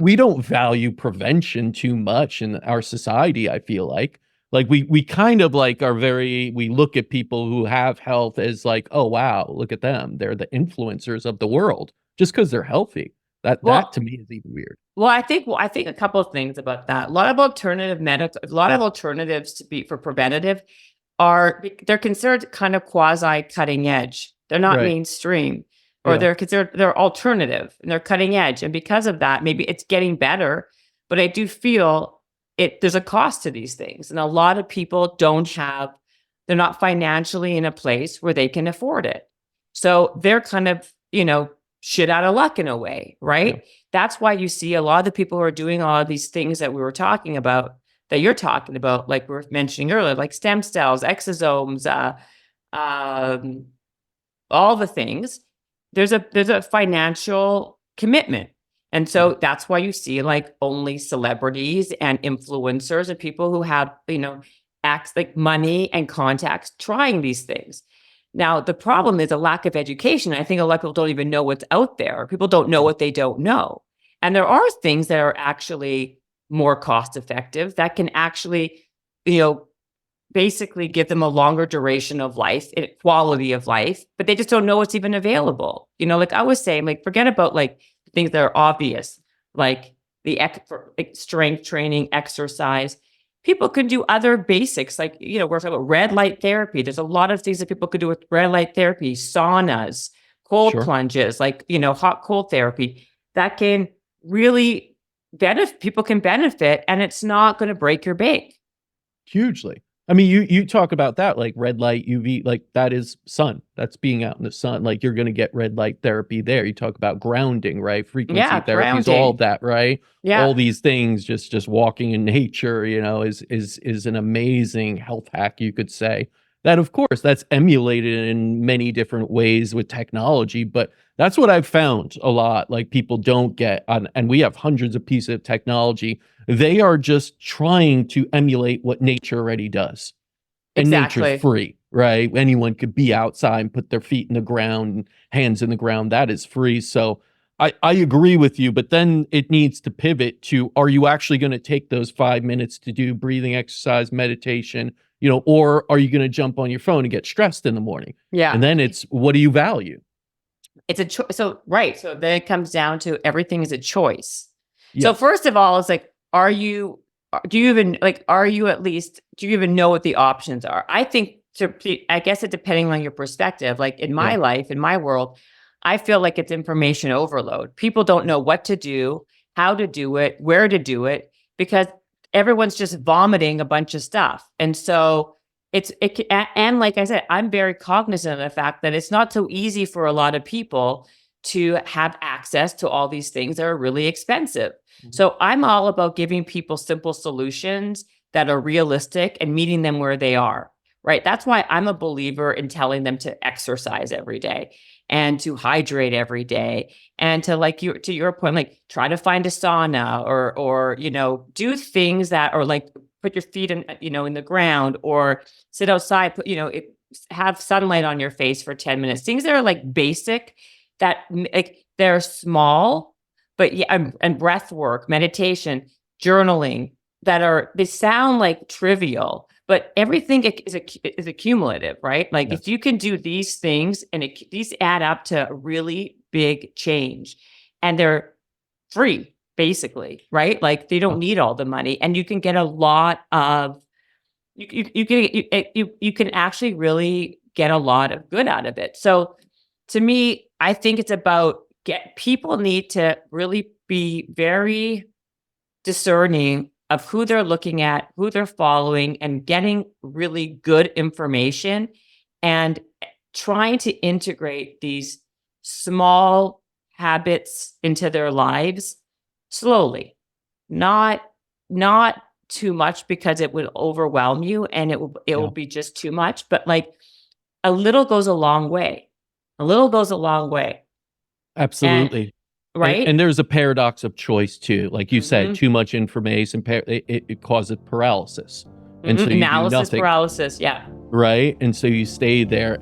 we don't value prevention too much in our society, I feel like we kind of like are very, we look at people who have health as like, oh wow, look at them, they're the influencers of the world just because they're healthy. That to Well, me is even weird. I think a couple of things about that. A lot of alternatives to be for preventative they're considered kind of quasi cutting edge. They're not Right. mainstream, or Yeah. they're alternative and they're cutting edge. And because of that, maybe it's getting better. But I do feel there's a cost to these things. And a lot of people they're not financially in a place where they can afford it. So they're kind of, shit out of luck in a way, Yeah. right? That's why you see a lot of the people who are doing all of these things that we were talking about, that you're talking about, like we were mentioning earlier, like stem cells, exosomes, um, all the things. There's a financial commitment, and Yeah. so that's why you see like only celebrities and influencers and people who have acts like money and contacts trying these things. Now the problem is a lack of education. I think a lot of people don't even know what's out there. People don't know what they don't know, and there are things that are actually more cost effective that can actually, you know, basically give them a longer duration of life, quality of life, but they just don't know what's even available. Like I was saying, like forget about like things that are obvious, like like strength training, exercise. People can do other basics, like we're talking about red light therapy. There's a lot of things that people could do with red light therapy, saunas, cold Sure. plunges, like hot cold therapy that can really benefit. People can benefit, and it's not going to break your bank. Hugely. I mean, you talk about that like red light, UV, like that is sun. That's being out in the sun. Like you're going to get red light therapy there. You talk about grounding, right? Frequency Yeah, therapies, all of grounding. that, right? Yeah, All these things, just walking in nature, is an amazing health hack, you could say. That of course that's emulated in many different ways with technology, but that's what I've found a lot. Like people don't get on, and we have hundreds of pieces of technology, they are just trying to emulate what nature already does. And nature's exactly. free, right? Anyone could be outside and put their feet in the ground, hands in the ground. That is free. So I agree with you, but then it needs to pivot to, are you actually going to take those 5 minutes to do breathing exercise, meditation, or are you going to jump on your phone and get stressed in the morning? Yeah. And then it's, what do you value? It's a choice. So, right. So then it comes down to everything is a choice. So, Yeah. first of all, it's like, do you even like, do you even know what the options are? I guess it depending on your perspective. Like in Yeah. my life, in my world, I feel like it's information overload. People don't know what to do, how to do it, where to do it, because everyone's just vomiting a bunch of stuff. And so, and like I said, I'm very cognizant of the fact that it's not so easy for a lot of people to have access to all these things that are really expensive. Mhm. So I'm all about giving people simple solutions that are realistic and meeting them where they are. Right. That's why I'm a believer in telling them to exercise every day and to hydrate every day and to your point, like try to find a sauna or do things that are like put your feet in the ground or sit outside, have sunlight on your face for 10 minutes. Things that are like basic, that like they're small, but yeah, and breath work, meditation, journaling, they sound like trivial, but everything is accumulative, right? Like if Yes. you can do these things and these add up to a really big change, and they're free, basically, right? Like they don't need all the money, and you can get a lot of you can actually really get a lot of good out of it. So to me, I think it's about people need to really be very discerning of who they're looking at, who they're following, and getting really good information and trying to integrate these small habits into their lives slowly, not not too much because it would overwhelm you and it will Yeah. be just too much, but like a little goes a long way. A little goes a long way. And Absolutely. And right? there's a paradox of choice too. Like you said, Mhm. too much information, it causes paralysis. And so you do Analysis nothing, paralysis. Yeah. right? And so you stay there.